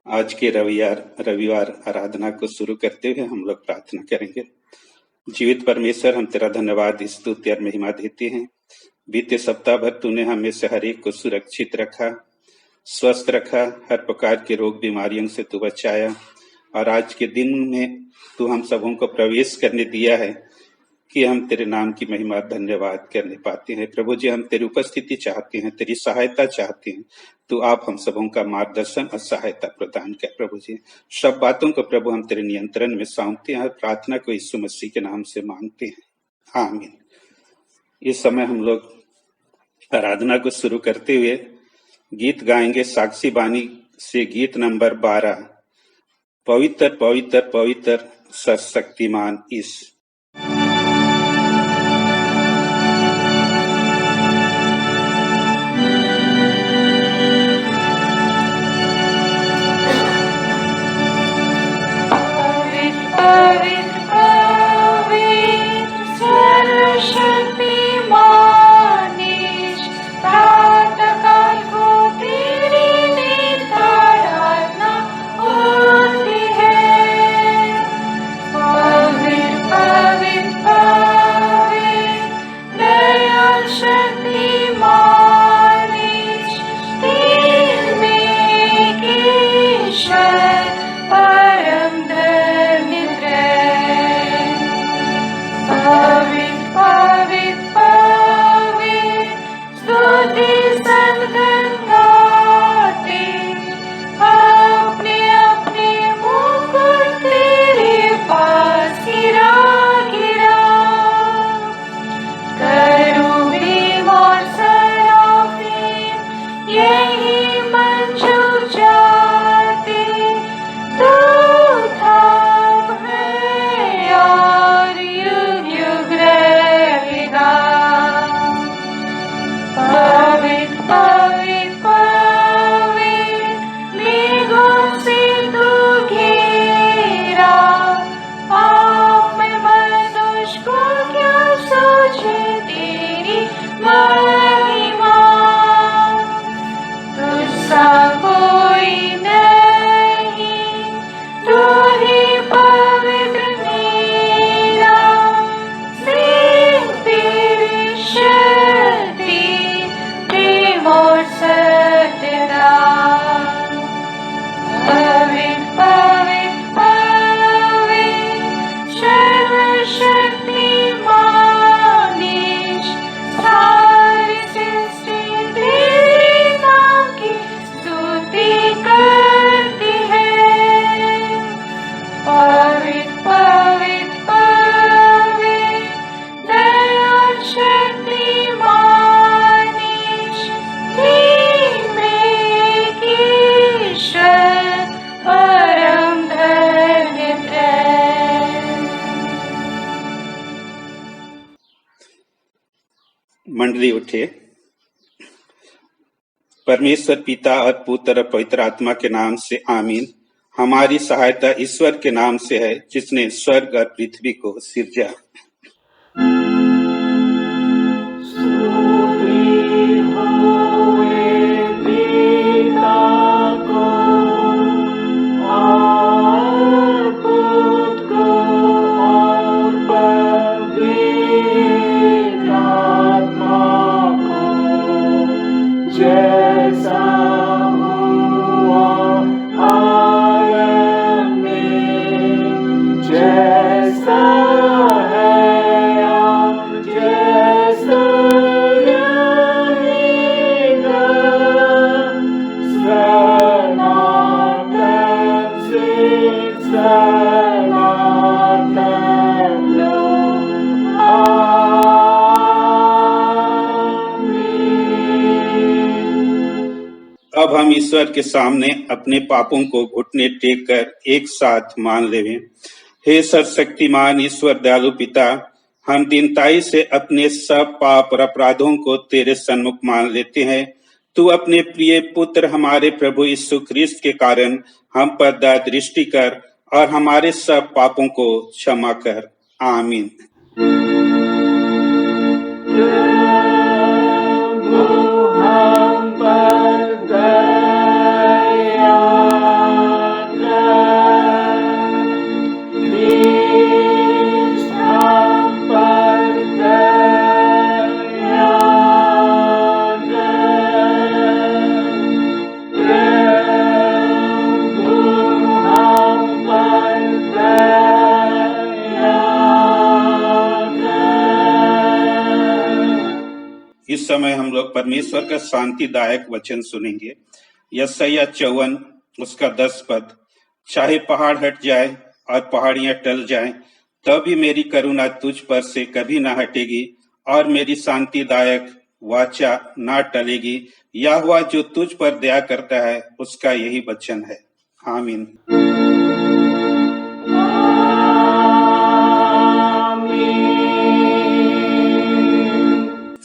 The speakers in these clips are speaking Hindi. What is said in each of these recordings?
आज के रविवार आराधना को शुरू करते हुए हम लोग प्रार्थना करेंगे। जीवित परमेश्वर, हम तेरा धन्यवाद, स्तुति और महिमा देते हैं। बीते सप्ताह भर तूने हमें से हर एक को सुरक्षित रखा, स्वस्थ रखा, हर प्रकार के रोग बीमारियों से तू बचाया। और आज के दिन में तू हम सबों को प्रवेश करने दिया है कि हम तेरे नाम की महिमा धन्यवाद करने पाते हैं। प्रभु जी, हम तेरी उपस्थिति चाहते हैं, तेरी सहायता चाहते हैं। तो आप हम सबों का मार्गदर्शन और सहायता प्रदान कर प्रभु जी। सब बातों को प्रभु हम तेरे नियंत्रण में सौंपते हैं और प्रार्थना को यीशु मसीह के नाम से मांगते हैं, आमीन। इस समय हम लोग आराधना को शुरू करते हुए गीत गाएंगे। साक्षी बानी से गीत नंबर 12, पवित्र पवित्र पवित्र सर्वशक्तिमान ईश। मंडली उठे। परमेश्वर पिता और पुत्र और पवित्र आत्मा के नाम से आमीन। हमारी सहायता ईश्वर के नाम से है, जिसने स्वर्ग और पृथ्वी को सिरजा। अब हम ईश्वर के सामने अपने पापों को घुटने टेक कर एक साथ मान लेवें। हे सर्वशक्तिमान ईश्वर दयालु पिता, हम दीनताई से अपने सब पाप और अपराधों को तेरे सन्मुख मान लेते हैं। तू अपने प्रिय पुत्र हमारे प्रभु यीशु ख्रिस्त के कारण हम पर दया दृष्टि कर और हमारे सब पापों को क्षमा कर, आमीन। इस समय हम लोग परमेश्वर का शांतिदायक वचन सुनेंगे। यशायाह 54 उसका 10 पद। चाहे पहाड़ हट जाए और पहाड़ियां टल जाएं, तब भी मेरी करुणा तुझ पर से कभी ना हटेगी और मेरी शांतिदायक वाचा ना टलेगी। यहोवा जो तुझ पर दया करता है उसका यही वचन है। आमीन।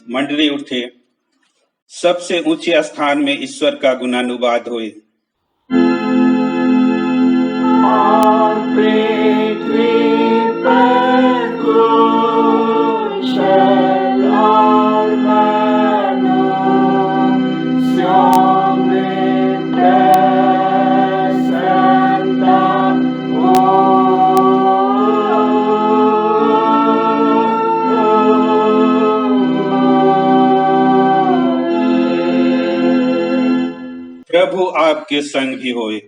मंडली उठे, सबसे ऊंचे स्थान में ईश्वर का गुणानुवाद होए। प्रभु आपके संग भी होए।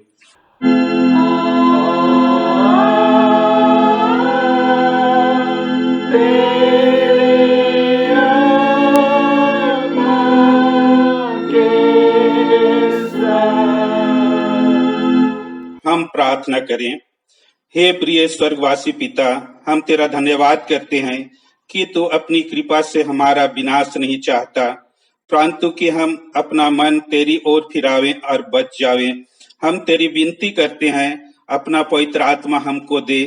हम प्रार्थना करें। हे प्रिय स्वर्गवासी पिता, हम तेरा धन्यवाद करते हैं कि तू अपनी कृपा से हमारा विनाश नहीं चाहता, परंतु कि हम अपना मन तेरी ओर फिरावें और बच जावें। हम तेरी विनती करते हैं, अपना पवित्र आत्मा हमको दे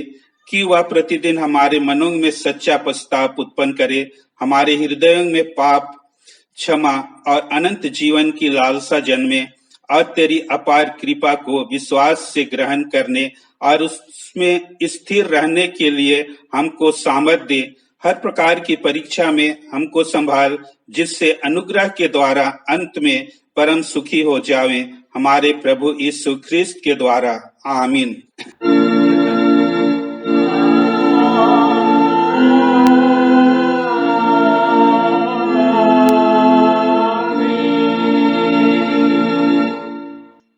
कि वह प्रतिदिन हमारे मनों में सच्चा पश्चाताप उत्पन्न करे, हमारे हृदयों में पाप क्षमा और अनंत जीवन की लालसा जन्मे और तेरी अपार कृपा को विश्वास से ग्रहण करने और उसमें स्थिर रहने के लिए हमको सामर्थ दे। हर प्रकार की परीक्षा में हमको संभाल, जिससे अनुग्रह के द्वारा अंत में परम सुखी हो जावें, हमारे प्रभु यीशु ख्रिस्त के द्वारा। आमीन।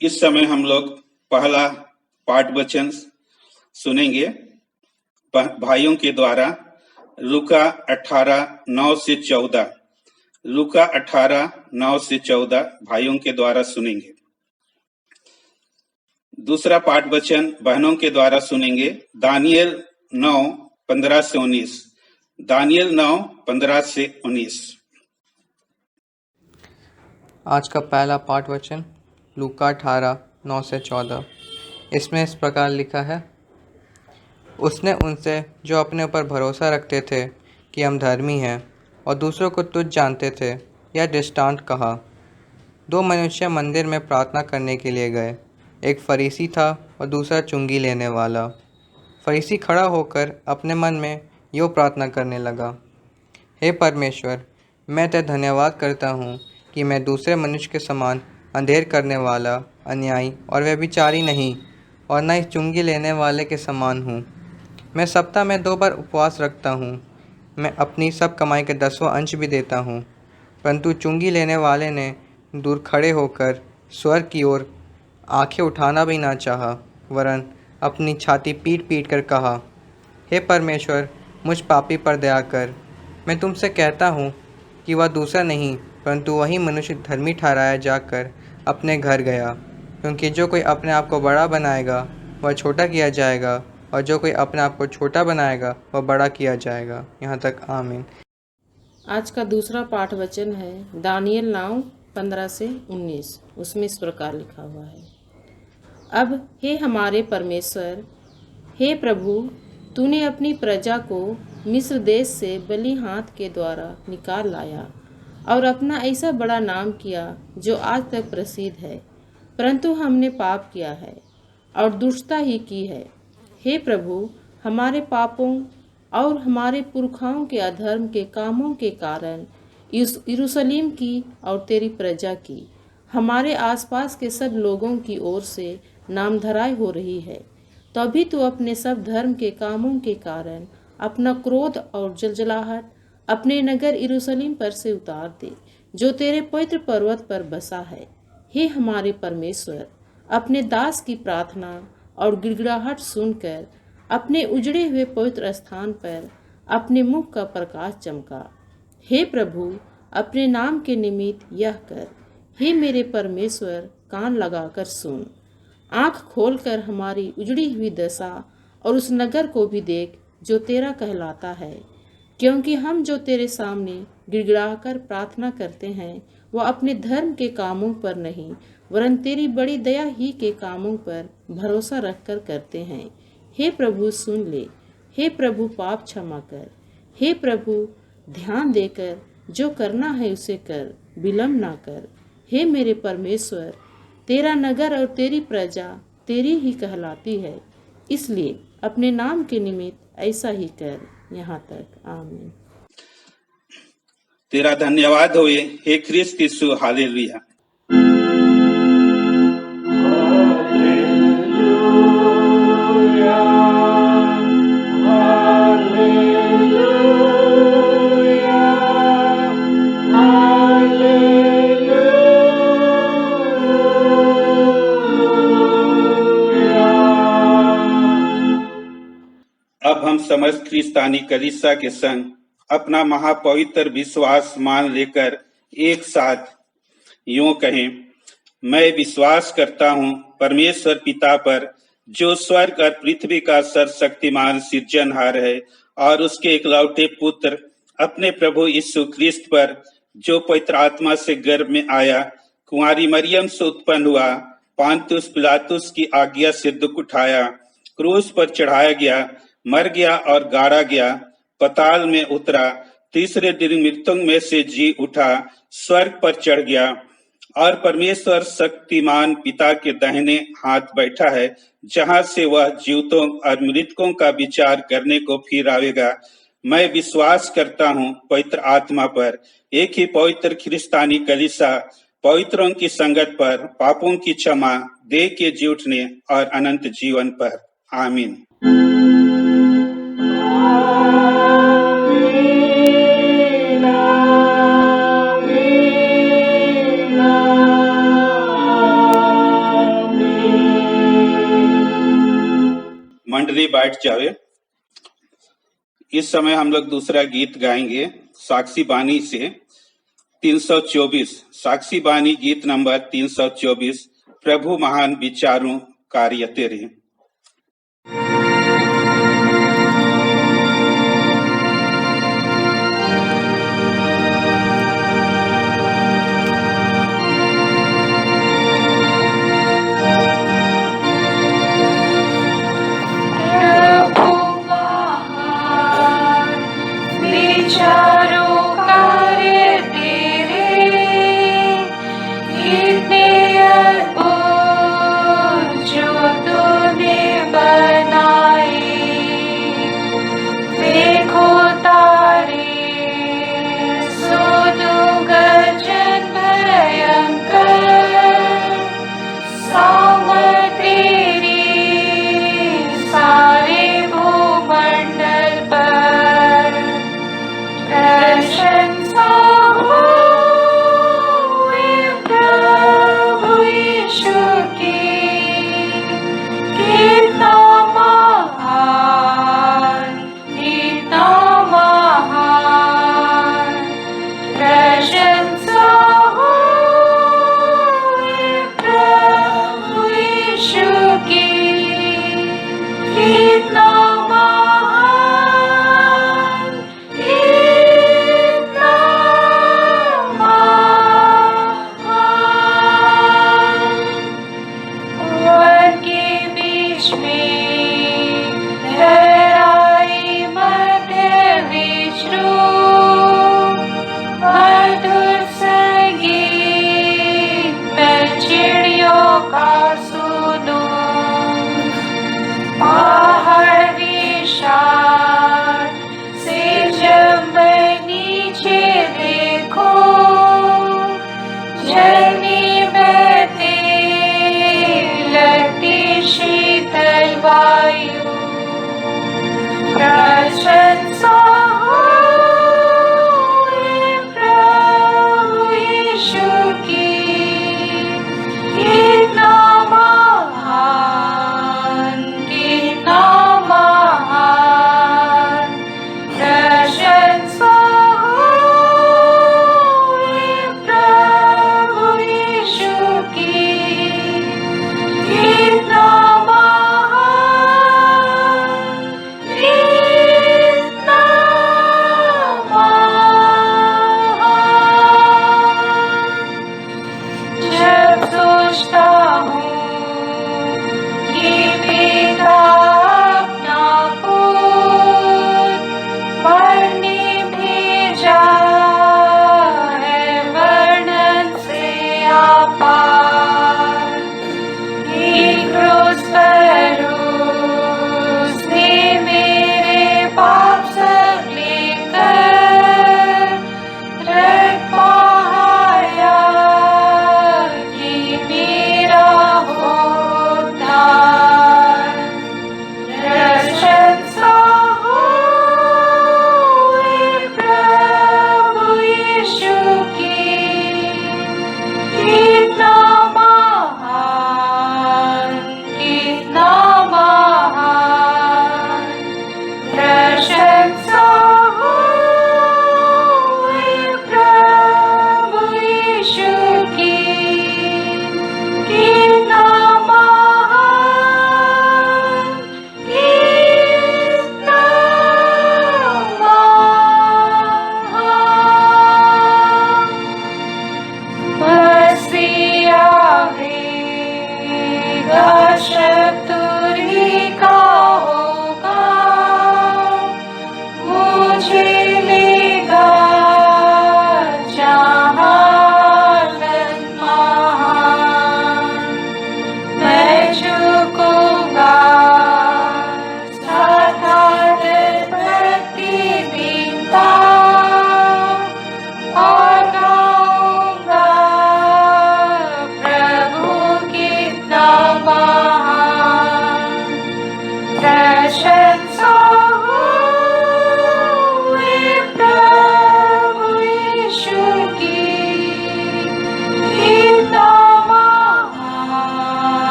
इस समय हम लोग पहला पाठ वचन सुनेंगे भाइयों के द्वारा। लूका 18:9 से 14। लूका 18:9 से 14 भाइयों के द्वारा सुनेंगे। दूसरा पाठ वचन बहनों के द्वारा सुनेंगे। दानियल 9:15 से 19। दानियल 9:15 से 19। आज का पहला पाठ वचन लूका 18:9 से 14। इसमें इस प्रकार लिखा है, उसने उनसे जो अपने ऊपर भरोसा रखते थे कि हम धर्मी हैं और दूसरों को तुच्छ जानते थे, यह दृष्टांत कहा। 2 मनुष्य मंदिर में प्रार्थना करने के लिए गए। एक फरीसी था और दूसरा चुंगी लेने वाला। फरीसी खड़ा होकर अपने मन में यूँ प्रार्थना करने लगा, हे परमेश्वर, मैं तेरा धन्यवाद करता हूँ कि मैं दूसरे मनुष्य के समान अंधेर करने वाला, अन्यायी और व्यभिचारी नहीं, और न इस चुंगी लेने वाले के समान हूँ। मैं सप्ताह में 2 बार उपवास रखता हूँ। मैं अपनी सब कमाई के 10वां अंश भी देता हूँ। परंतु चुंगी लेने वाले ने दूर खड़े होकर स्वर्ग की ओर आंखें उठाना भी ना चाहा, वरन अपनी छाती पीट पीट कर कहा, हे परमेश्वर, मुझ पापी पर दया कर। मैं तुमसे कहता हूँ कि वह दूसरा नहीं, परंतु वही मनुष्य धर्मी ठहराया जाकर अपने घर गया। क्योंकि जो कोई अपने आप को बड़ा बनाएगा वह छोटा किया जाएगा, और जो कोई अपने आप को छोटा बनाएगा वह बड़ा किया जाएगा। यहाँ तक आमीन। आज का दूसरा पाठ वचन है दानियल 9:15 से 19। उसमें इस प्रकार लिखा हुआ है, अब हे हमारे परमेश्वर, हे प्रभु, तूने अपनी प्रजा को मिस्र देश से बली हाथ के द्वारा निकाल लाया और अपना ऐसा बड़ा नाम किया जो आज तक प्रसिद्ध है। परंतु हमने पाप किया है और दुष्टता ही की है। हे प्रभु, हमारे पापों और हमारे पुरखाओं के अधर्म के कामों के कारण यरूशलेम की और तेरी प्रजा की, हमारे आसपास के सब लोगों की ओर से नामधराई हो रही है। तभी तू अपने सब धर्म के कामों के कारण अपना क्रोध और जलजलाहट अपने नगर यरूशलेम पर से उतार दे, जो तेरे पवित्र पर्वत पर बसा है। हे हमारे परमेश्वर, अपने दास की प्रार्थना और गिड़गिड़ाहट सुनकर अपने उजड़े हुए पवित्र स्थान पर अपने मुख का प्रकाश चमका। हे प्रभु, अपने नाम के निमित्त यह कर। हे मेरे परमेश्वर, कान लगाकर सुन, आँख खोलकर हमारी उजड़ी हुई दशा और उस नगर को भी देख जो तेरा कहलाता है, क्योंकि हम जो तेरे सामने गिड़गिड़ाकर प्रार्थना करते हैं वह अपने धर्म के कामों पर नहीं वरन तेरी बड़ी दया ही के कामों पर भरोसा रखकर करते हैं। हे प्रभु सुन ले, हे प्रभु पाप क्षमा कर, हे प्रभु ध्यान देकर जो करना है उसे कर, विलम्ब ना कर। हे मेरे परमेश्वर, तेरा नगर और तेरी प्रजा तेरी ही कहलाती है, इसलिए अपने नाम के निमित्त ऐसा ही कर। यहाँ तक आमीन। तेरा धन्यवाद होए हे ख्रिस्त यीशु। हालेलुया। अब हम समस्त ख्रिस्तानी कलीसिया के संग अपना महापवित्र विश्वास मान लेकर एक साथ यूं कहें, मैं विश्वास करता हूं परमेश्वर पिता पर, जो स्वर्ग और पृथ्वी का सर्वशक्तिमान सृजनहार है, और उसके इकलौते पुत्र अपने प्रभु यीशु ख्रिस्त पर, जो पवित्र आत्मा से गर्भ में आया, कुंवारी मरियम से उत्पन्न हुआ, पांतुस पिलातुस की आज्ञा से दुख उठाया, क्रूस पर चढ़ाया गया, मर गया और गाड़ा गया, पताल में उतरा, तीसरे दिन मृतकों में से जी उठा, स्वर्ग पर चढ़ गया और परमेश्वर शक्तिमान पिता के दाहिने हाथ बैठा है, जहां से वह जीवितों और मृतकों का विचार करने को फिर आवेगा। मैं विश्वास करता हूँ पवित्र आत्मा पर, एक ही पवित्र ख्रिस्तानी कलीसिया, पवित्रों की संगत पर, पापों की क्षमा, देह के जी उठने और अनंत जीवन पर। आमीन। मंडली बैठ जावे। इस समय हम लोग दूसरा गीत गाएंगे साक्षी बानी से 324, साक्षी बानी गीत नंबर 324, प्रभु महान विचारों कार्य तेरे। जो तूने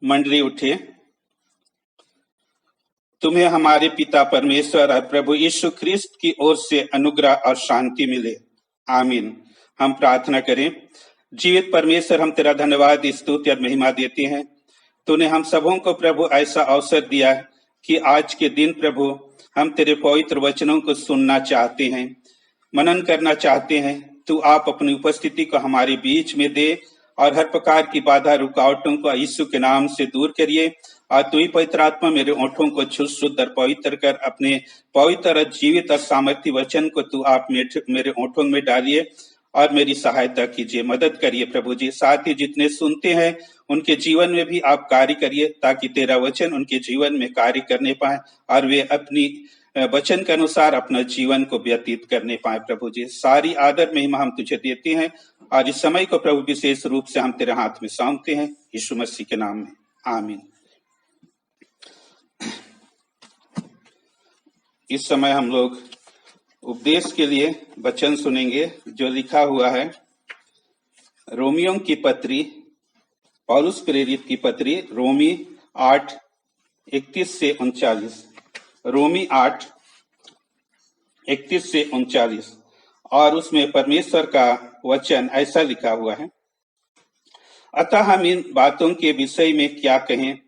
मंडली उठे। तुम्हें हमारे पिता परमेश्वर और प्रभु यीशु ख्रिस्त की ओर से अनुग्रह और शांति मिले। आमीन। हम प्रार्थना करें। जीवित परमेश्वर, हम तेरा धन्यवाद, स्तुति और महिमा देते हैं। तूने हम सबों को प्रभु ऐसा अवसर दिया कि आज के दिन प्रभु हम तेरे पवित्र वचनों को सुनना चाहते हैं, मनन करना चाहते हैं। तू आप अपनी उपस्थिति को हमारे बीच में दे और हर प्रकार की बाधा रुकावटों को यीशु के नाम से दूर करिए। और तू ही पवित्र आत्मा मेरे ओठों को शुद्ध और पवित्र कर अपने पवित्र जीवित और सामर्थ्य वचन को तू आप मेरे ओठों में डालिए और मेरी सहायता कीजिए, मदद करिए प्रभु जी। साथ ही जितने सुनते हैं उनके जीवन में भी आप कार्य करिए, ताकि तेरा वचन उनके जीवन में कार्य करने पाए और वे अपनी वचन के अनुसार अपना जीवन को व्यतीत करने पाए। प्रभु जी, सारी आदर महिमा हम तुझे देते हैं और इस समय को प्रभु विशेष रूप से हम तेरे हाथ में सौंपते हैं, यीशु मसीह के नाम में, आमीन। इस समय हम लोग उपदेश के लिए वचन सुनेंगे जो लिखा हुआ है रोमियों की पत्री, पौलुस प्रेरित की पत्री, रोमी 8:31 से 39। रोमी 8:31 से 39 और उसमें परमेश्वर का वचन ऐसा लिखा हुआ है। अतः हम इन बातों के विषय में क्या कहें?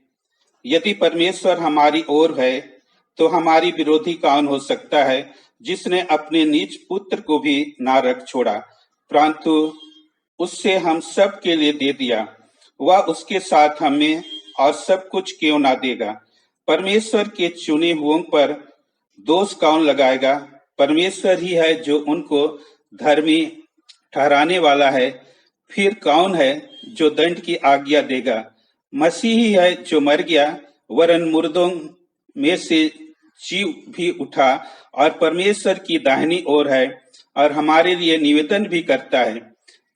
यदि परमेश्वर हमारी ओर है तो हमारी विरोधी कौन हो सकता है? जिसने अपने निज पुत्र को भी ना रख छोड़ा, परंतु उससे हम सब के लिए दे दिया, वह उसके साथ हमें और सब कुछ क्यों ना देगा? परमेश्वर के चुने हुओं पर दोष कौन लगाएगा? परमेश्वर ही है जो उनको धर्मी ठहराने वाला है। फिर कौन है जो दंड की आज्ञा देगा? मसीह ही है जो मर गया, वरन मुर्दों में से जीव भी उठा और परमेश्वर की दाहिनी ओर है और हमारे लिए निवेदन भी करता है।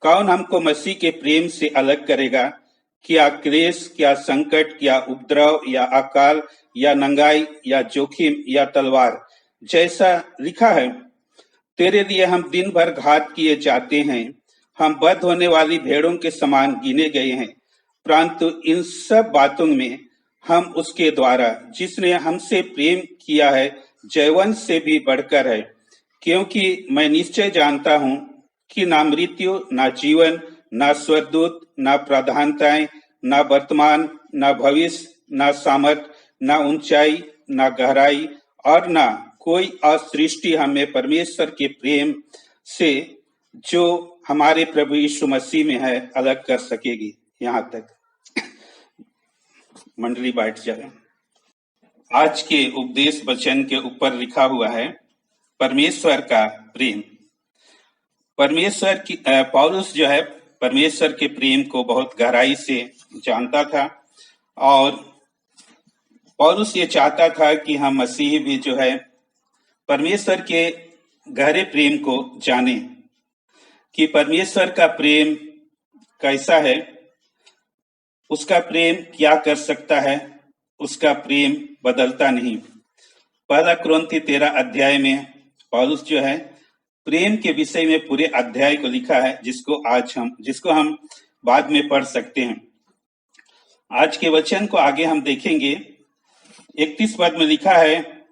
कौन हमको मसीह के प्रेम से अलग करेगा? क्या क्लेश, क्या संकट, क्या उपद्रव, या अकाल, या नंगाई, या जोखिम, या तलवार? जैसा लिखा है, तेरे लिए हम दिन भर घात किए जाते हैं, हम बध होने वाली भेड़ों के समान गिने गए हैं। परंतु इन सब बातों में हम उसके द्वारा जिसने हमसे प्रेम किया है जयवंश से भी बढ़कर है। क्योंकि मैं निश्चय जानता हूं कि ना मृत्यु, ना जीवन, ना स्वर्गदूत, ना प्रधानताएं, ना वर्तमान, ना भविष्य, ना सामर्थ, ना ऊंचाई, ना गहराई और ना कोई असृष्टि हमें परमेश्वर के प्रेम से जो हमारे प्रभु यीशु मसीह में है अलग कर सकेगी। यहाँ तक। मंडली बैठ जाए। आज के उपदेश वचन के ऊपर लिखा हुआ है परमेश्वर का प्रेम। परमेश्वर की पौलुस जो है परमेश्वर के प्रेम को बहुत गहराई से जानता था और पौलुस ये चाहता था कि हम मसीह भी जो है परमेश्वर के गहरे प्रेम को जाने कि परमेश्वर का प्रेम कैसा है, उसका प्रेम क्या कर सकता है। उसका प्रेम बदलता नहीं। पहला कुरिन्थी 13 अध्याय में पौलुस जो है प्रेम के विषय में पूरे अध्याय को लिखा है, जिसको हम बाद में पढ़ सकते हैं। आज के वचन को आगे हम देखेंगे। 31 पद में लिखा है,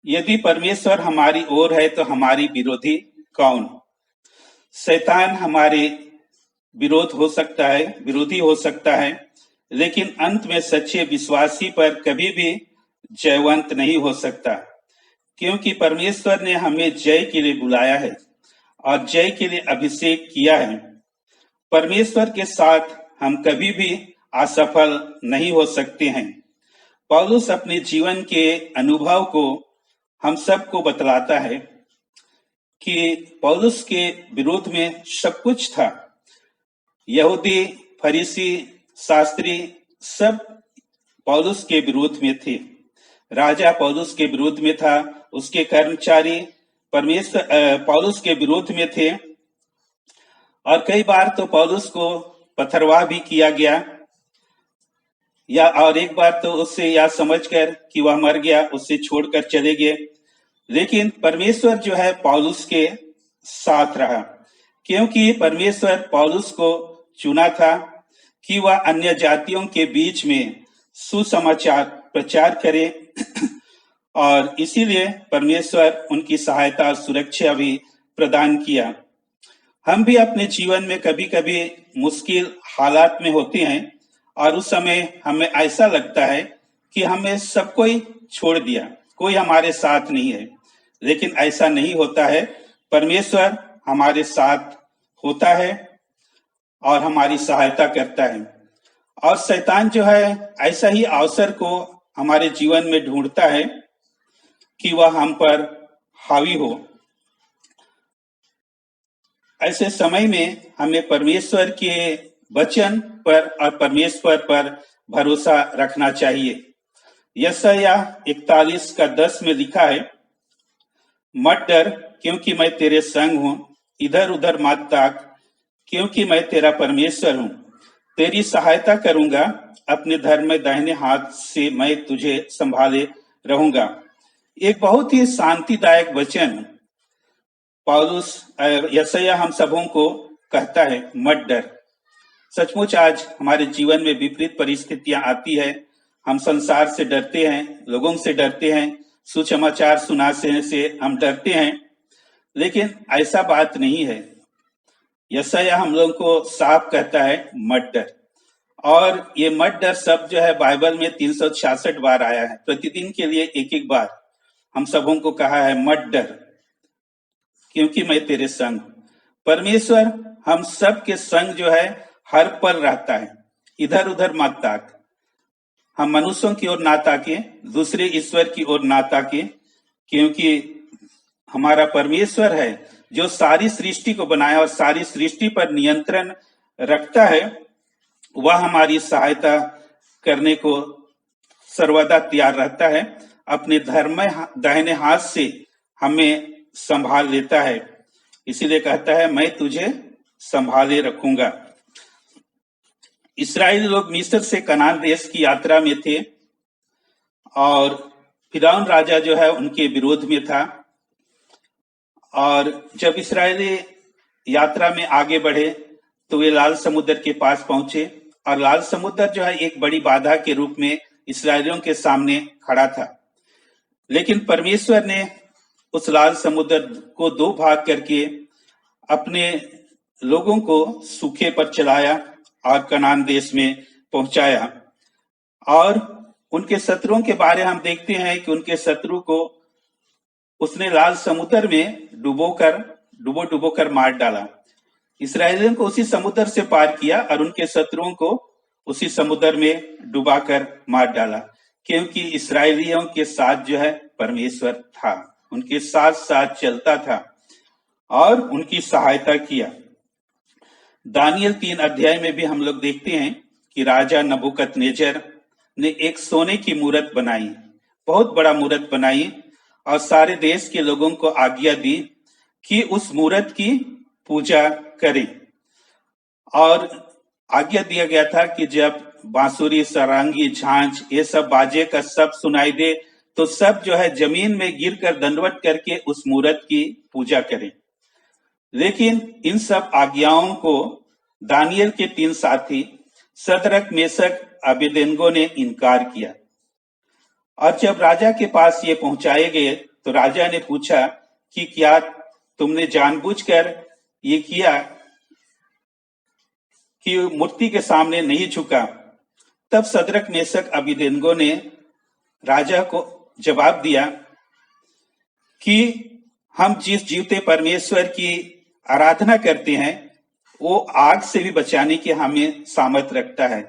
यदि परमेश्वर हमारी ओर है तो हमारी विरोधी कौन? शैतान हमारे विरोधी हो सकता है, लेकिन अंत में सच्चे विश्वासी पर कभी भी जयवंत नहीं हो सकता, क्योंकि परमेश्वर ने हमें जय के लिए बुलाया है और जय के लिए अभिषेक किया है। परमेश्वर के साथ हम कभी भी असफल नहीं हो सकते हैं। पौलुस अपने जीवन के अनुभव को हम सबको बतलाता है कि पौलुस के विरोध में सब कुछ था। यहूदी, फरीसी, शास्त्री सब पौलुस के विरोध में थे। राजा पौलुस के विरोध में था, उसके कर्मचारी पौलुस के विरोध में थे और कई बार तो पौलुस को पथरवाह भी किया गया और एक बार तो उससे यह समझकर कि वह मर गया उससे छोड़कर चले गए। लेकिन परमेश्वर जो है पौलुस के साथ रहा, क्योंकि परमेश्वर पौलुस को चुना था कि वह अन्य जातियों के बीच में सुसमाचार प्रचार करे और इसीलिए परमेश्वर उनकी सहायता और सुरक्षा भी प्रदान किया। हम भी अपने जीवन में कभी कभी मुश्किल हालात में होते हैं और उस समय हमें ऐसा लगता है कि हमें सब कोई छोड़ दिया, कोई हमारे साथ नहीं है, लेकिन ऐसा नहीं होता है। परमेश्वर हमारे साथ होता है और हमारी सहायता करता है। और शैतान जो है ऐसा ही अवसर को हमारे जीवन में ढूंढता है कि वह हम पर हावी हो। ऐसे समय में हमें परमेश्वर के वचन पर और परमेश्वर पर भरोसा रखना चाहिए। यशायाह 41:10 में लिखा है, मत डर क्योंकि मैं तेरे संग हूं, इधर उधर मत ताक क्योंकि मैं तेरा परमेश्वर हूं। तेरी सहायता करूंगा, अपने धर्म में दाहिने हाथ से मैं तुझे संभाले रहूंगा। एक बहुत ही शांतिदायक वचन पौलुस यशायाह हम सबों को कहता है, मत डर। सचमुच आज हमारे जीवन में विपरीत परिस्थितियां आती है, हम संसार से डरते हैं, लोगों से डरते हैं, सुसमाचार सुनाने से हम डरते हैं, लेकिन ऐसा बात नहीं है। यशायाह हम लोगों को साफ कहता है, मत डर। और ये मत डर शब्द जो है बाइबल में 366 बार आया है, प्रतिदिन के लिए एक एक बार हम सबों को कहा है, मत डर क्योंकि मैं तेरे संग। परमेश्वर हम सब के संग जो है हर पल रहता है, इधर उधर मत ताक। हम मनुष्यों की ओर ना ताके, दूसरे ईश्वर की ओर ना ताके, क्योंकि हमारा परमेश्वर है जो सारी सृष्टि को बनाया और सारी सृष्टि पर नियंत्रण रखता है। वह हमारी सहायता करने को सर्वदा तैयार रहता है, अपने धर्म दाहिने हाथ से हमें संभाल लेता है। इसीलिए कहता है, मैं तुझे संभाले रखूंगा। इस्राएली लोग मिस्र से कनान देश की यात्रा में थे और फिरौन राजा जो है उनके विरोध में था। और जब इस्राएली यात्रा में आगे बढ़े तो वे लाल समुद्र के पास पहुंचे और लाल समुद्र जो है एक बड़ी बाधा के रूप में इस्राएलियों के सामने खड़ा था। लेकिन परमेश्वर ने उस लाल समुद्र को दो भाग करके अपने लोगों को सूखे पर चलाया और कनान देश में पहुंचाया। और उनके शत्रुओं के बारे हम देखते हैं कि उनके शत्रु को उसने लाल समुद्र में डुबो कर मार डाला। इस्राएलियों को उसी समुद्र से पार किया और उनके शत्रुओं को उसी समुद्र में डुबाकर मार डाला, क्योंकि इस्राएलियों के साथ जो है परमेश्वर था, उनके साथ साथ चलता था और उनकी सहायता किया। दानियल 3 अध्याय में भी हम लोग देखते हैं कि राजा नबूकदनेस्सर ने एक सोने की मूरत बनाई, बहुत बड़ा मूरत बनाई और सारे देश के लोगों को आज्ञा दी कि उस मूरत की पूजा करें। और आज्ञा दिया गया था कि जब बांसुरी, सारंगी, झांझ ये सब बाजे का सब सुनाई दे तो सब जो है जमीन में गिरकर दंडवत करके उस मूरत की पूजा करें। लेकिन इन सब आज्ञाओं को दानियल के 3 साथी शद्रक, मेशक, अबेदनगो ने इनकार किया। और जब राजा के पास ये पहुंचाए गए तो राजा ने पूछा कि क्या तुमने जानबूझकर ये किया कि मूर्ति के सामने नहीं झुका? तब शद्रक, मेशक, अबेदनगो ने राजा को जवाब दिया कि हम जिस जीवते परमेश्वर की आराधना करते हैं वो आग से भी बचाने की हमें सामर्थ रखता है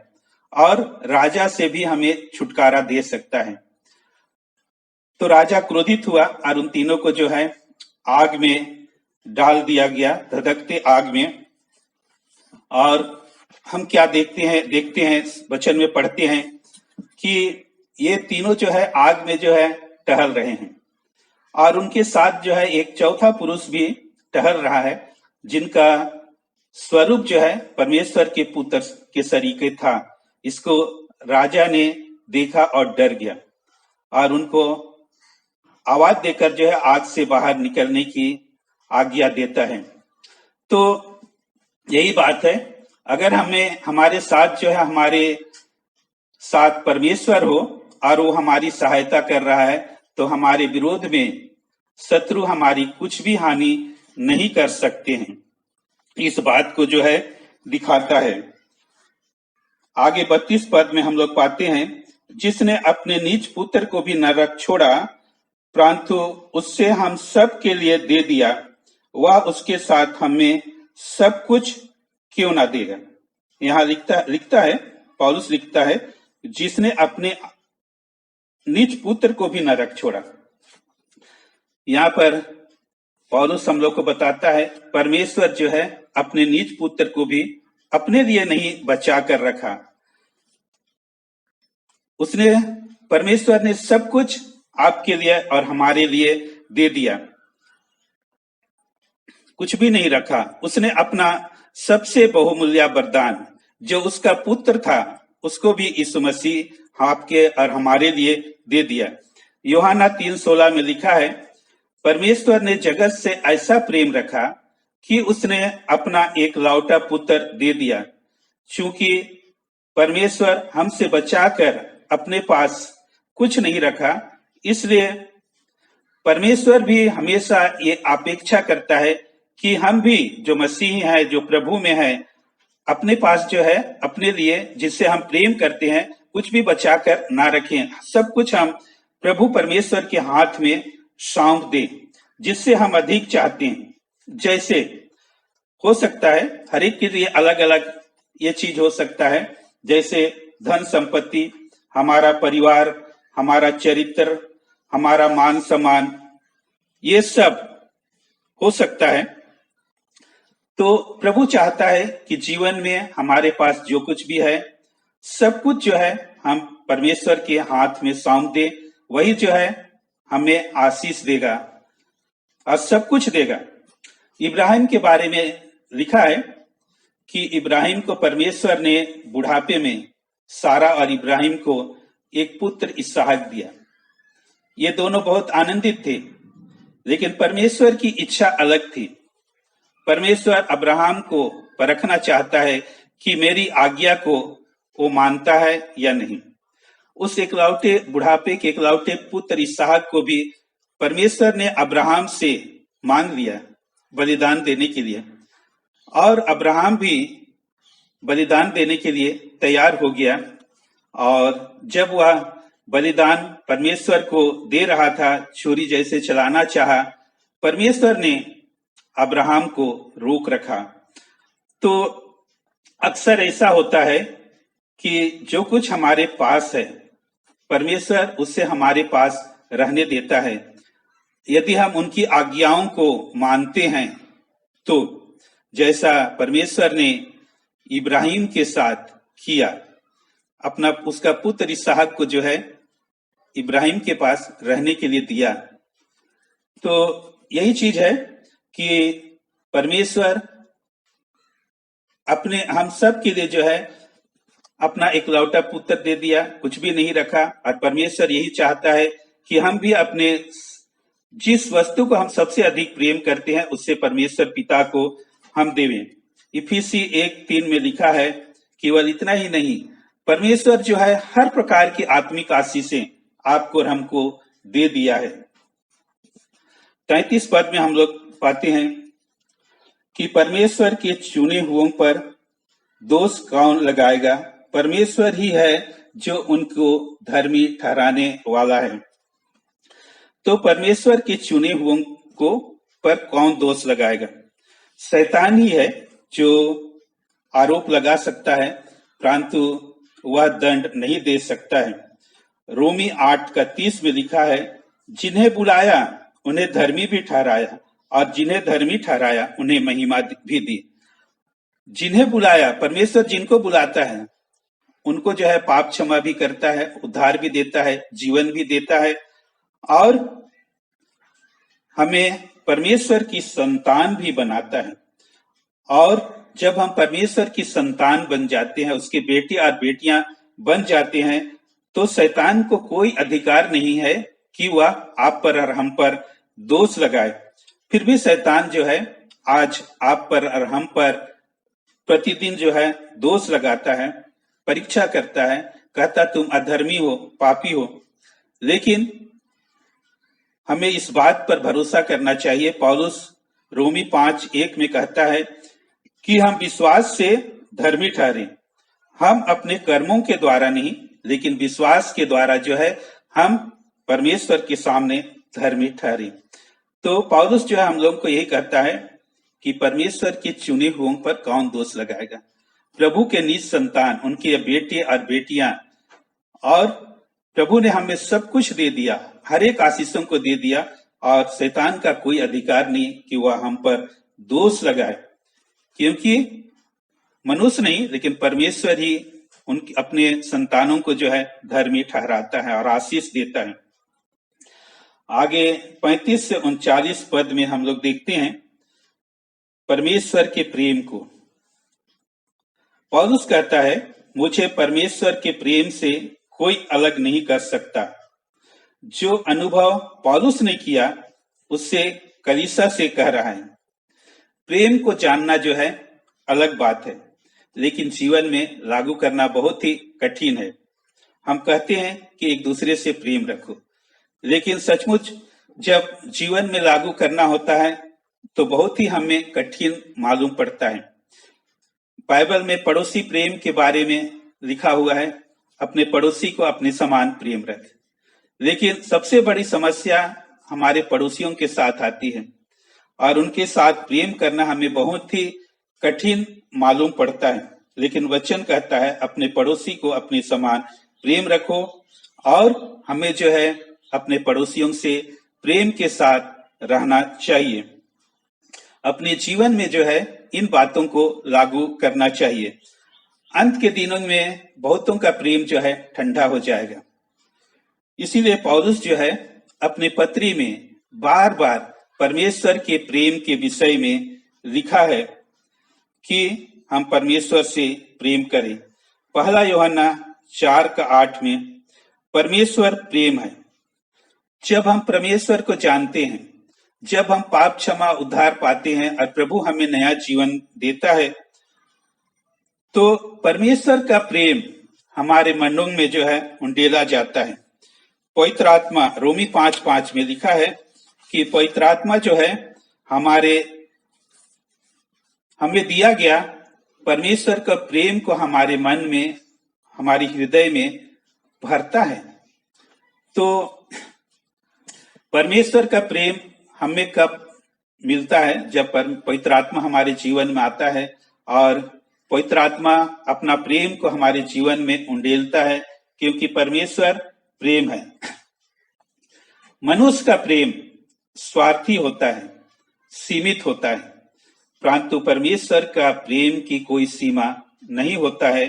और राजा से भी हमें छुटकारा दे सकता है। तो राजा क्रोधित हुआ और उन तीनों को जो है आग में डाल दिया गया, धधकते आग में। और हम क्या देखते हैं वचन में पढ़ते हैं कि ये तीनों जो है आग में जो है टहल रहे हैं और उनके साथ जो है एक चौथा पुरुष भी टहल रहा है, जिनका स्वरूप जो है परमेश्वर के पुत्र के सरीके था। इसको राजा ने देखा और डर गया और उनको आवाज देकर जो है आग से बाहर निकलने की आज्ञा देता है। तो यही बात है, अगर हमें हमारे साथ जो है हमारे साथ परमेश्वर हो और वो हमारी सहायता कर रहा है तो हमारे विरोध में शत्रु हमारी कुछ भी हानि नहीं कर सकते हैं। इस बात को जो है दिखाता है। आगे 32 पद में हम लोग पाते हैं, जिसने अपने निज पुत्र को भी न रख छोड़ा परंतु उससे हम सब के लिए दे दिया, वह उसके साथ हमें सब कुछ क्यों ना देगा। यहाँ लिखता है, पौलुस लिखता है, जिसने अपने निज पुत्र को भी न रख छोड़ा। यहाँ पर पौलुस हम लोग को बताता है परमेश्वर जो है अपने निज पुत्र को भी अपने लिए नहीं बचा कर रखा। परमेश्वर ने सब कुछ आपके लिए और हमारे लिए दे दिया, कुछ भी नहीं रखा। उसने अपना सबसे बहुमूल्य वरदान जो उसका पुत्र था उसको भी यीशु मसीह आपके और हमारे लिए दे दिया। यूहन्ना 3:16 में लिखा है, परमेश्वर ने जगत से ऐसा प्रेम रखा कि उसने अपना एक लौटा पुत्र दे दिया। चूंकि परमेश्वर हमसे बचाकर अपने पास कुछ नहीं रखा, इसलिए परमेश्वर भी हमेशा ये अपेक्षा करता है कि हम भी जो मसीही हैं, जो प्रभु में हैं, अपने पास जो है अपने लिए जिससे हम प्रेम करते हैं कुछ भी बचाकर ना रखें। सब कुछ हम प्रभु परमेश्वर के हाथ में सौंप दें, जिससे हम अधिक चाहते हैं। जैसे हो सकता है हर एक के लिए अलग अलग ये चीज हो सकता है, जैसे धन संपत्ति, हमारा परिवार, हमारा चरित्र, हमारा मान सम्मान, ये सब हो सकता है। तो प्रभु चाहता है कि जीवन में हमारे पास जो कुछ भी है सब कुछ जो है हम परमेश्वर के हाथ में सौंप दे, वही जो है हमें आशीष देगा और सब कुछ देगा। इब्राहिम के बारे में लिखा है कि इब्राहिम को परमेश्वर ने बुढ़ापे में सारा और इब्राहिम को एक पुत्र इसहाक दिया। ये दोनों बहुत आनंदित थे, लेकिन परमेश्वर की इच्छा अलग थी। परमेश्वर अब्राहम को परखना चाहता है कि मेरी आज्ञा को वो मानता है या नहीं। उस एकलौते बुढ़ापे के एकलौते पुत्र इसहाक को भी परमेश्वर ने अब्राहम से मांग लिया बलिदान देने के लिए, और अब्राहम भी बलिदान देने के लिए तैयार हो गया। और जब वह बलिदान परमेश्वर को दे रहा था, छुरी जैसे चलाना चाहा, परमेश्वर ने अब्राहम को रोक रखा। तो अक्सर ऐसा होता है कि जो कुछ हमारे पास है परमेश्वर उससे हमारे पास रहने देता है, यदि हम उनकी आज्ञाओं को मानते हैं। तो जैसा परमेश्वर ने इब्राहिम के साथ किया, अपना उसका पुत्र इसहाक को जो है इब्राहिम के पास रहने के लिए दिया। तो यही चीज है कि परमेश्वर अपने हम सब के लिए जो है अपना एकलौता पुत्र दे दिया, कुछ भी नहीं रखा। और परमेश्वर यही चाहता है कि हम भी अपने जिस वस्तु को हम सबसे अधिक प्रेम करते हैं उससे परमेश्वर पिता को हम देवें। इफिसी 1:3 में लिखा है, केवल इतना ही नहीं, परमेश्वर जो है हर प्रकार की आत्मिक आशीषें आपको और हमको दे दिया है। 33 पद में हम लोग पाते हैं कि परमेश्वर के चुने हुओं पर दोष कौन लगाएगा? परमेश्वर ही है जो उनको धर्मी ठहराने वाला है। तो परमेश्वर के चुने हुओं को पर कौन दोष लगाएगा? शैतान ही है जो आरोप लगा सकता है, परंतु वह दंड नहीं दे सकता है। रोमी 8:30 में लिखा है, जिन्हें बुलाया उन्हें धर्मी भी ठहराया, और जिन्हें धर्मी ठहराया उन्हें महिमा भी दी। जिन्हें बुलाया, परमेश्वर जिनको बुलाता है उनको जो है पाप क्षमा भी करता है, उद्धार भी देता है, जीवन भी देता है, और हमें परमेश्वर की संतान भी बनाता है। और जब हम परमेश्वर की संतान बन जाते हैं, उसके बेटे और बेटियां बन जाते हैं, तो शैतान को कोई अधिकार नहीं है कि वह आप पर और हम पर दोष लगाए। फिर भी शैतान जो है आज आप पर और हम पर प्रतिदिन जो है दोष लगाता है, परीक्षा करता है, कहता तुम अधर्मी हो, पापी हो। लेकिन हमें इस बात पर भरोसा करना चाहिए। पौलुस रोमी 5:1 में कहता है कि हम विश्वास से धर्मी ठहरे, हम अपने कर्मों के द्वारा नहीं, लेकिन विश्वास के द्वारा जो है हम परमेश्वर के सामने धर्मी ठहरे। तो पौलुस जो है हम लोगों को यही कहता है कि परमेश्वर के चुने हुओं पर कौन दोष लगाएगा। प्रभु के निज संतान, उनके बेटे और बेटियां, और प्रभु ने हमें सब कुछ दे दिया, हर एक आशीषों को दे दिया, और शैतान का कोई अधिकार नहीं कि वह हम पर दोष लगाए, क्योंकि मनुष्य नहीं लेकिन परमेश्वर ही उनके अपने संतानों को जो है धर्मी ठहराता है और आशीष देता है। आगे 35 से 39 पद में हम लोग देखते हैं परमेश्वर के प्रेम को। पौलुस कहता है, मुझे परमेश्वर के प्रेम से कोई अलग नहीं कर सकता। जो अनुभव पौलुस ने किया उससे कलीसिया से कह रहा है। प्रेम को जानना जो है अलग बात है, लेकिन जीवन में लागू करना बहुत ही कठिन है। हम कहते हैं कि एक दूसरे से प्रेम रखो, लेकिन सचमुच जब जीवन में लागू करना होता है तो बहुत ही हमें कठिन मालूम पड़ता है। बाइबल में पड़ोसी प्रेम के बारे में लिखा हुआ है, अपने पड़ोसी को अपने समान प्रेम रख। लेकिन सबसे बड़ी समस्या हमारे पड़ोसियों के साथ आती है और उनके साथ प्रेम करना हमें बहुत ही कठिन मालूम पड़ता है। लेकिन वचन कहता है अपने पड़ोसी को अपने समान प्रेम रखो, और हमें जो है अपने पड़ोसियों से प्रेम के साथ रहना चाहिए। अपने जीवन में जो है इन बातों को लागू करना चाहिए। अंत के दिनों में बहुतों का प्रेम जो है ठंडा हो जाएगा। इसीलिए पौलुस जो है अपने पत्री में बार बार परमेश्वर के प्रेम के विषय में लिखा है कि हम परमेश्वर से प्रेम करें। पहला यूहन्ना 4:8 में परमेश्वर प्रेम है। जब हम परमेश्वर को जानते हैं, जब हम पाप क्षमा उद्धार पाते हैं और प्रभु हमें नया जीवन देता है, तो परमेश्वर का प्रेम हमारे मनों में जो है उंडेला जाता है। पवित्र आत्मा, रोमी 5:5 में लिखा है कि पवित्र आत्मा जो है हमें दिया गया परमेश्वर का प्रेम को हमारे मन में, हमारे हृदय में भरता है। तो परमेश्वर का प्रेम हमें कब मिलता है? जब पवित्र आत्मा हमारे जीवन में आता है और पवित्र आत्मा अपना प्रेम को हमारे जीवन में उंडेलता है, क्योंकि परमेश्वर प्रेम है। मनुष्य का प्रेम स्वार्थी होता है, सीमित होता है, परंतु परमेश्वर का प्रेम की कोई सीमा नहीं होता है।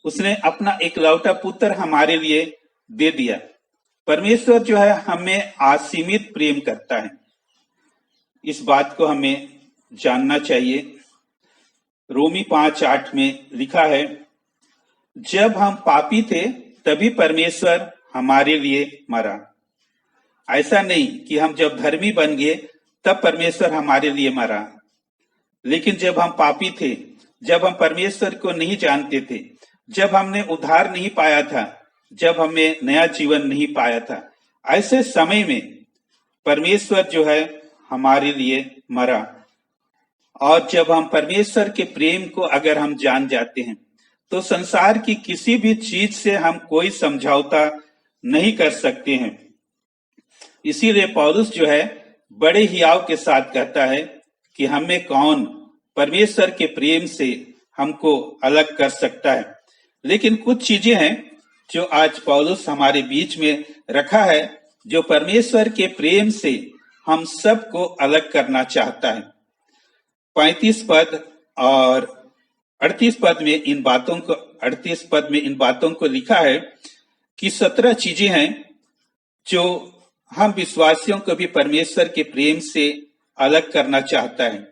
उसने अपना एकलौता पुत्र हमारे लिए दे दिया। परमेश्वर जो है हमें असीमित प्रेम करता है। इस बात को हमें जानना चाहिए। रोमी 5:8 में लिखा है, जब हम पापी थे तभी परमेश्वर हमारे लिए मरा। ऐसा नहीं कि हम जब धर्मी बन गए तब परमेश्वर हमारे लिए मरा, लेकिन जब हम पापी थे, जब हम परमेश्वर को नहीं जानते थे, जब हमने उद्धार नहीं पाया था, जब हमने नया जीवन नहीं पाया था, ऐसे समय में परमेश्वर जो है हमारे लिए मरा। और जब हम परमेश्वर के प्रेम को अगर हम जान जाते हैं, तो संसार की किसी भी चीज से हम कोई समझौता नहीं कर सकते हैं। इसीलिए पौलुस जो है बड़े हियाव के साथ कहता है कि हमें कौन परमेश्वर के प्रेम से हमको अलग कर सकता है। लेकिन कुछ चीजें हैं जो आज पौलुस हमारे बीच में रखा है, जो परमेश्वर के प्रेम से हम सबको अलग करना चाहता है। 35 पद और 38 पद में इन बातों को लिखा है कि 17 चीजें हैं जो हम विश्वासियों को भी परमेश्वर के प्रेम से अलग करना चाहता है।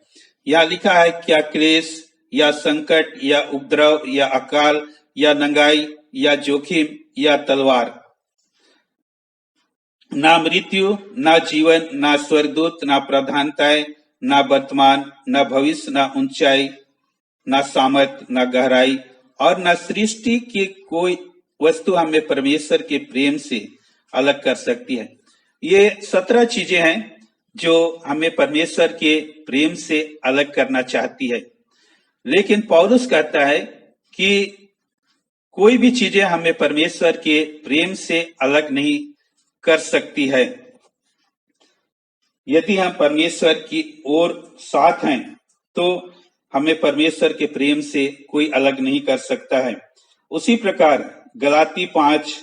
यहाँ लिखा है, क्या क्लेश या संकट या उपद्रव या अकाल या नंगाई या जोखिम या तलवार, ना मृत्यु, ना जीवन, ना स्वर्गदूत, ना प्रधानताएं, ना वर्तमान, ना भविष्य, ना ऊंचाई, ना सामर्थ, ना गहराई और ना सृष्टि की कोई वस्तु हमें परमेश्वर के प्रेम से अलग कर सकती है। ये 17 चीजें हैं जो हमें परमेश्वर के प्रेम से अलग करना चाहती है। लेकिन पौलुस कहता है कि कोई भी चीजें हमें परमेश्वर के प्रेम से अलग नहीं कर सकती है। यदि हम परमेश्वर की ओर साथ हैं तो हमें परमेश्वर के प्रेम से कोई अलग नहीं कर सकता है। उसी प्रकार गलाती 5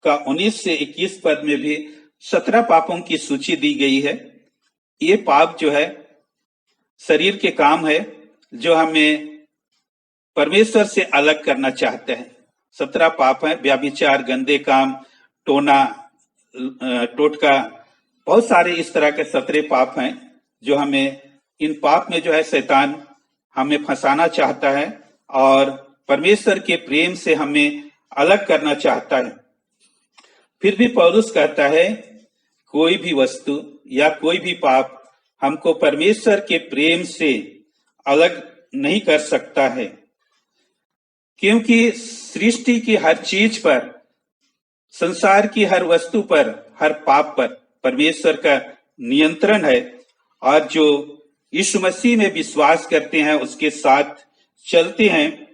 का 19 से 21 पद में भी 17 पापों की सूची दी गई है। ये पाप जो है शरीर के काम है जो हमें परमेश्वर से अलग करना चाहते हैं। 17 पाप है, व्यभिचार, गंदे काम, टोना, टोटका, बहुत सारे इस तरह के 17 पाप हैं जो हमें, इन पाप में जो है शैतान हमें फंसाना चाहता है और परमेश्वर के प्रेम से हमें अलग करना चाहता है। फिर भी पौलुस कहता है कोई भी वस्तु या कोई भी पाप हमको परमेश्वर के प्रेम से अलग नहीं कर सकता है, क्योंकि सृष्टि की हर चीज पर, संसार की हर वस्तु पर, हर पाप पर परमेश्वर का नियंत्रण है और जो यीशु मसीह में विश्वास करते हैं, उसके साथ चलते हैं,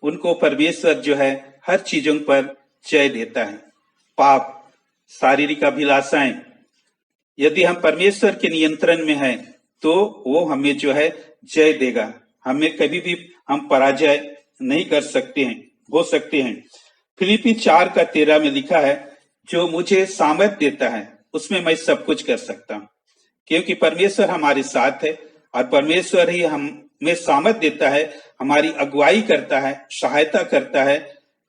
उनको परमेश्वर जो है हर चीजों पर जय देता है। पाप, शारीरिक अभिलाषाएं, यदि हम परमेश्वर के नियंत्रण में हैं तो वो हमें जो है जय देगा। हमें कभी भी हम पराजय नहीं कर सकते हैं, हो सकते हैं। फिलिपी 4 का 13 में लिखा है, जो मुझे सामर्थ देता है उसमें मैं सब कुछ कर सकता हूं, क्योंकि परमेश्वर हमारे साथ है और परमेश्वर ही हमें सामर्थ देता है, हमारी अगुवाई करता है, सहायता करता है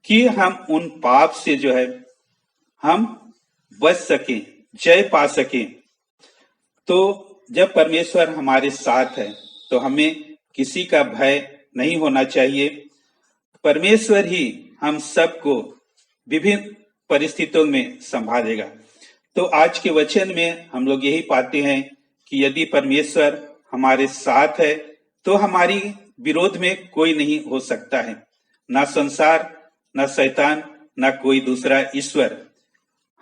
कि हम उन पाप से जो है हम बच सकें, जय पा सकें। तो जब परमेश्वर हमारे साथ है तो हमें किसी का भय नहीं होना चाहिए। परमेश्वर ही हम सबको विभिन्न परिस्थितियों में संभालेगा। तो आज के वचन में हम लोग यही पाते हैं कि यदि परमेश्वर हमारे साथ है तो हमारी विरोध में कोई नहीं हो सकता है, ना संसार, ना शैतान, ना कोई दूसरा ईश्वर।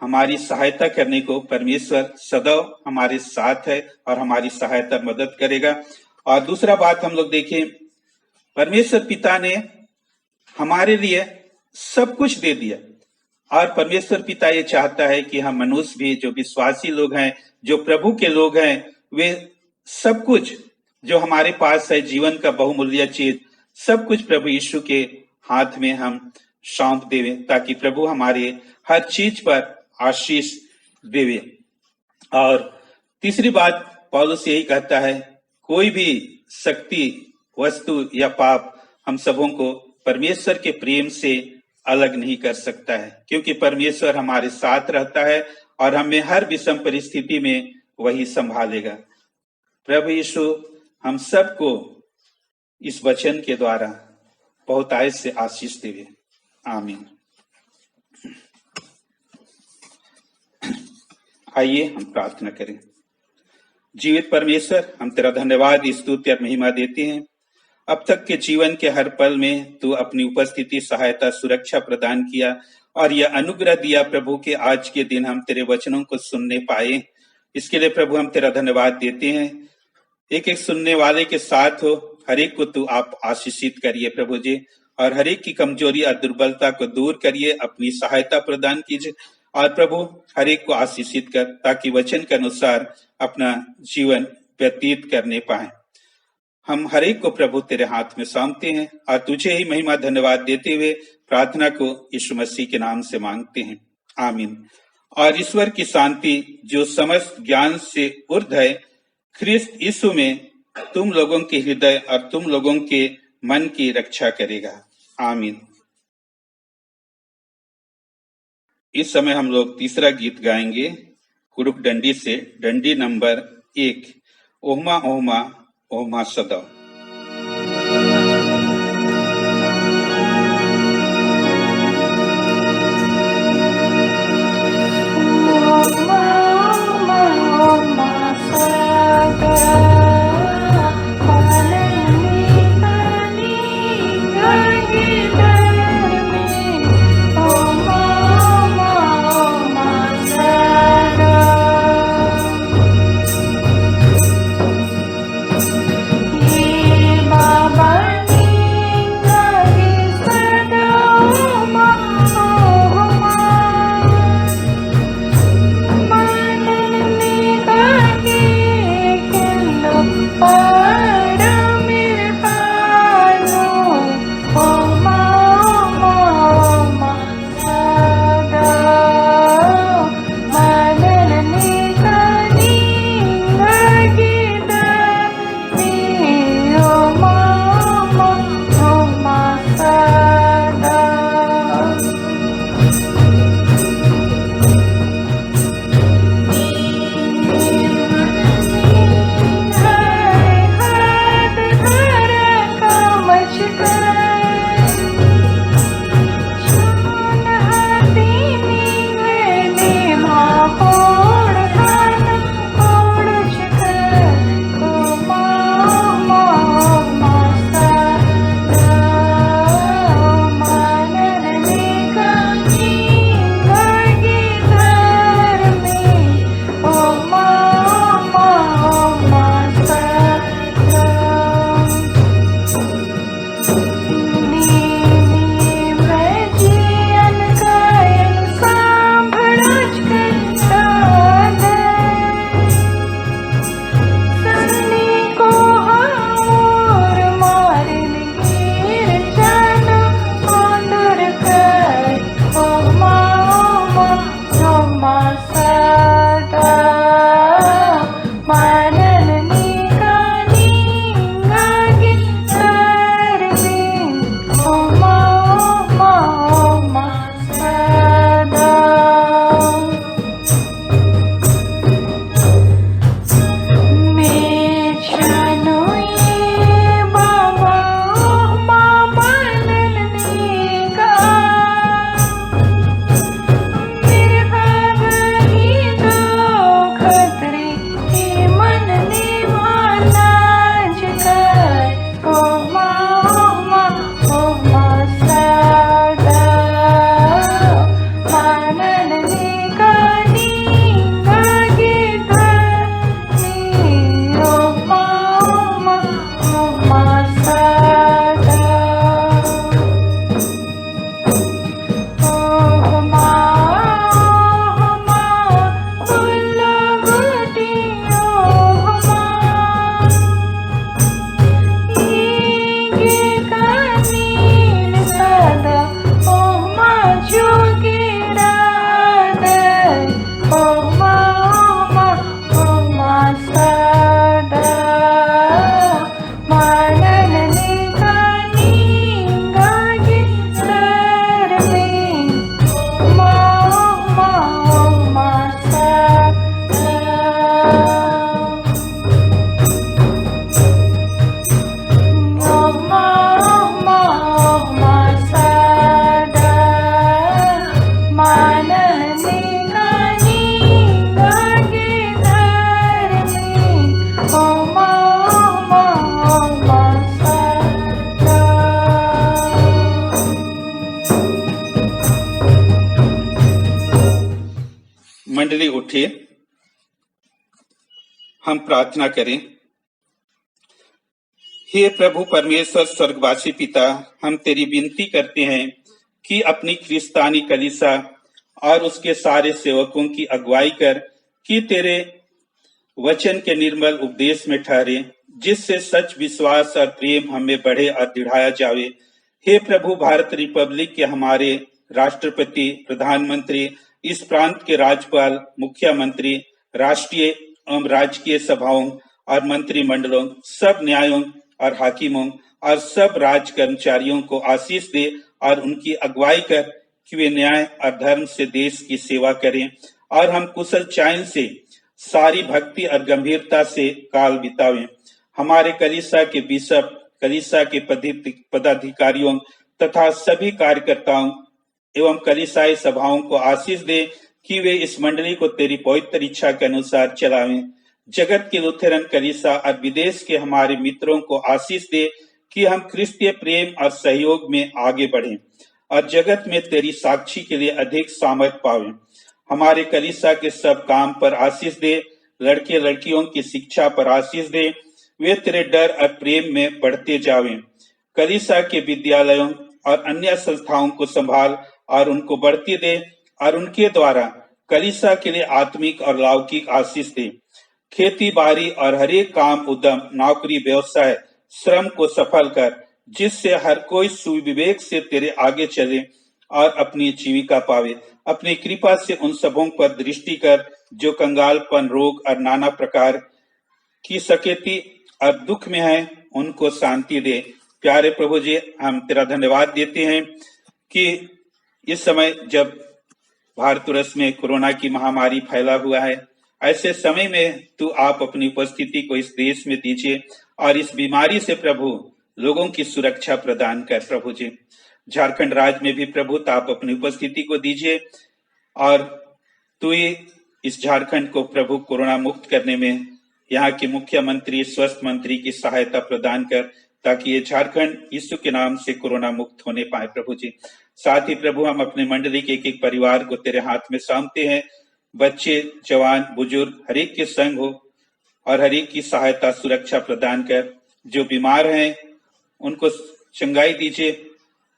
हमारी सहायता करने को परमेश्वर सदैव हमारे साथ है और हमारी सहायता मदद करेगा। और दूसरा बात हम लोग देखें, परमेश्वर पिता ने हमारे लिए सब कुछ दे दिया और परमेश्वर पिता ये चाहता है कि हम मनुष्य भी, जो विश्वासी लोग हैं, जो प्रभु के लोग हैं, वे सब कुछ जो हमारे पास है, जीवन का बहुमूल्य चीज, सब कुछ प्रभु यीशु के हाथ में हम सौंप देवे, ताकि प्रभु हमारे हर चीज पर आशीष देवे। और तीसरी बात पौलुस यही कहता है, कोई भी शक्ति, वस्तु या पाप हम सबों को परमेश्वर के प्रेम से अलग नहीं कर सकता है, क्योंकि परमेश्वर हमारे साथ रहता है और हमें हर विषम परिस्थिति में वही संभालेगा। प्रभु यीशु हम सबको इस वचन के द्वारा बहुतायत से आशीष देवे। आमीन। आइए हम प्रार्थना करें। जीवित परमेश्वर, हम तेरा धन्यवाद, स्तुति और महिमा देते हैं। अब तक के जीवन के हर पल में तू अपनी उपस्थिति, सहायता, सुरक्षा प्रदान किया और यह अनुग्रह दिया प्रभु के आज के दिन हम तेरे वचनों को सुनने पाए। इसके लिए प्रभु हम तेरा धन्यवाद देते हैं। एक एक सुनने वाले के साथ हो, हर एक को तू आप आशीषित करिए प्रभु जी, और हर एक की कमजोरी और दुर्बलता को दूर करिए, अपनी सहायता प्रदान कीजिए और प्रभु हर एक को आशीषित कर, ताकि वचन के अनुसार अपना जीवन व्यतीत करने पाए। हम हर एक को प्रभु तेरे हाथ में सौंपते हैं और तुझे ही महिमा धन्यवाद देते हुए प्रार्थना को यीशु मसीह के नाम से मांगते हैं। आमीन। और ईश्वर की शांति जो समस्त ज्ञान से ऊर्ध्व है, ख्रिस्त यीशु में तुम लोगों के हृदय और तुम लोगों के मन की रक्षा करेगा। आमीन। इस समय हम लोग तीसरा गीत गाएंगे कुरुक डंडी से, डंडी नंबर 1, ओहमा ओहमा ओहमा सदा। मंडली उठिए, हम प्रार्थना करें। हे प्रभु परमेश्वर स्वर्गवासी पिता, हम तेरी विनती करते हैं कि अपनी ख्रिस्तानी कलीसिया और उसके सारे सेवकों की अगुवाई कर कि तेरे वचन के निर्मल उपदेश में ठहरे, जिससे सच विश्वास और प्रेम हमें बढ़े और दृढ़ाया जावे। हे प्रभु, भारत रिपब्लिक के हमारे राष्ट्रपति, प्रधानमंत्री, इस प्रांत के राज्यपाल, मुख्यमंत्री, राष्ट्रीय एवं राजकीय सभाओं और मंत्रिमंडलों, सब न्यायों और हाकिमों और सब राज कर्मचारियों को आशीष दे और उनकी अगुवाई कर कि वे न्याय और धर्म से देश की सेवा करें और हम कुशल चैन से सारी भक्ति और गंभीरता से काल बितावें। हमारे कलीसिया के बिशप, कलीसिया के पदाधिकारियों तथा सभी कार्यकर्ताओं एवं कलीसियाई सभाओं को आशीष दे कि वे इस मंडली को तेरी पवित्र इच्छा के अनुसार चलावें। जगत के लुथेरन कलीसिया और विदेश के हमारे मित्रों को आशीष दे कि हम ख्रिस्तीय प्रेम और सहयोग में आगे बढ़ें और जगत में तेरी साक्षी के लिए अधिक सामर्थ पावें। हमारे कलीसिया के सब काम पर आशीष दे, लड़के लड़कियों की शिक्षा पर आशीष दे, वे तेरे डर और प्रेम में बढ़ते जावें। कलीसिया के विद्यालयों और अन्य संस्थाओं को संभाल और उनको बढ़ती दे और उनके द्वारा कलीसिया के लिए आत्मिक और लौकिक आशीष दे। खेती बाड़ी और हरेक काम, उद्यम, नौकरी, व्यवसाय, श्रम को सफल कर, जिससे हर कोई सुविवेक से तेरे आगे चले और अपनी जीविका पावे। अपनी कृपा से उन सबों पर दृष्टि कर जो कंगालपन, रोग और नाना प्रकार की सकेती और दुख में है, उनको शांति दे। प्यारे प्रभु जी, हम तेरा धन्यवाद देते हैं कि इस समय जब भारतवर्ष में कोरोना की महामारी फैला हुआ है, ऐसे समय में तू आप अपनी उपस्थिति को इस देश में दीजिए और इस बीमारी से प्रभु लोगों की सुरक्षा प्रदान कर प्रभु जी। झारखंड राज्य में भी प्रभु आप अपनी उपस्थिति को दीजिए और तू ही इस झारखंड को प्रभु कोरोना मुक्त करने में यहाँ के मुख्यमंत्री स्वास्थ्य मंत्री की सहायता प्रदान कर, ताकि ये झारखंड यीशु के नाम से कोरोना मुक्त होने पाए प्रभु जी। साथ ही प्रभु हम अपने मंडली के एक परिवार को तेरे हाथ में सौंपते हैं। बच्चे, जवान, बुजुर्ग हर एक के संग हो और हर एक की सहायता सुरक्षा प्रदान कर। जो बीमार हैं उनको चंगाई दीजिए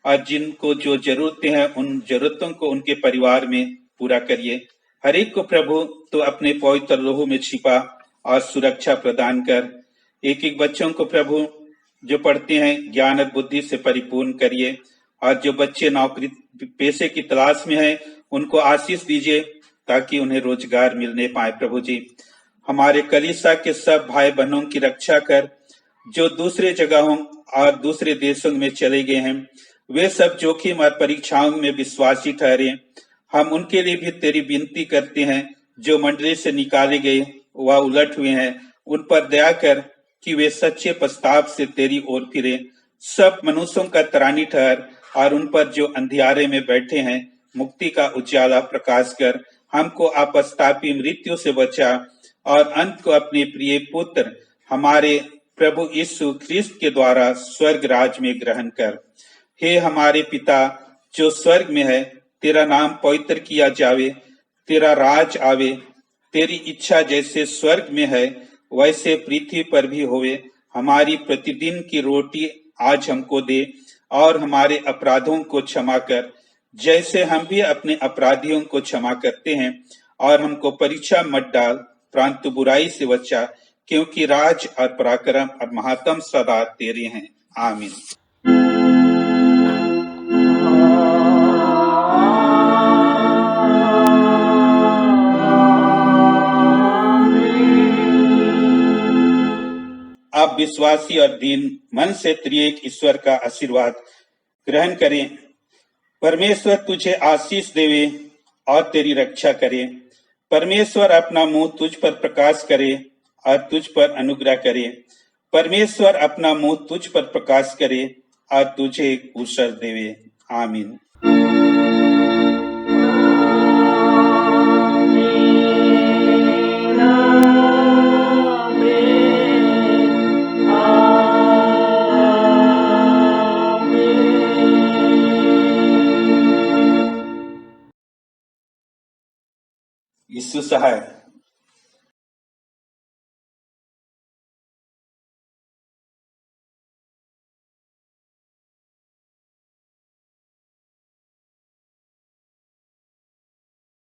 और जिनको जो जरूरतें हैं उन जरूरतों को उनके परिवार में पूरा करिए। हर एक को प्रभु तो अपने पवित्र लोहू में छिपा और सुरक्षा प्रदान कर। एक एक बच्चों को प्रभु जो पढ़ते हैं ज्ञान और बुद्धि से परिपूर्ण करिए और जो बच्चे नौकरी पेशे की तलाश में हैं उनको आशीष दीजिए ताकि उन्हें रोजगार मिलने पाए प्रभु जी। हमारे कलीसिया के सब भाई बहनों की रक्षा कर जो दूसरे जगहों और दूसरे देशों में चले गए हैं, वे सब जोखिम और परीक्षाओं में विश्वासी ठहरे। हम उनके लिए भी तेरी विनती करते हैं। जो मंडली से निकाले गए व उलट हुए हैं उन पर दया कर कि वे सच्चे प्रस्ताव से तेरी ओर फिरे। सब मनुष्यों का त्राणी ठहर और उन पर जो अंधियारे में बैठे हैं मुक्ति का उजाला प्रकाश कर। हमको आपस्तापी मृत्यु से बचा और अंत को अपने प्रिय पुत्र हमारे प्रभु यीशु ख्रिस्त के द्वारा स्वर्ग राज में ग्रहण कर। हे हमारे पिता जो स्वर्ग में है, तेरा नाम पवित्र किया जावे, तेरा राज आवे, तेरी इच्छा जैसे स्वर्ग में है वैसे पृथ्वी पर भी होवे। हमारी प्रतिदिन की रोटी आज हमको दे और हमारे अपराधों को क्षमा कर जैसे हम भी अपने अपराधियों को क्षमा करते हैं। और हमको परीक्षा मत डाल परंतु बुराई से बचा, क्योंकि राज और पराक्रम और महात्म सदा तेरे हैं। आमीन। आप विश्वासी और दीन मन से त्रिएक ईश्वर का आशीर्वाद ग्रहण करें। परमेश्वर तुझे आशीष देवे और तेरी रक्षा करे। परमेश्वर अपना मुंह तुझ पर प्रकाश करे और तुझ पर अनुग्रह करे। परमेश्वर अपना मुंह तुझ पर प्रकाश करे और तुझे कुशल देवे। आमीन। यीशु सहाय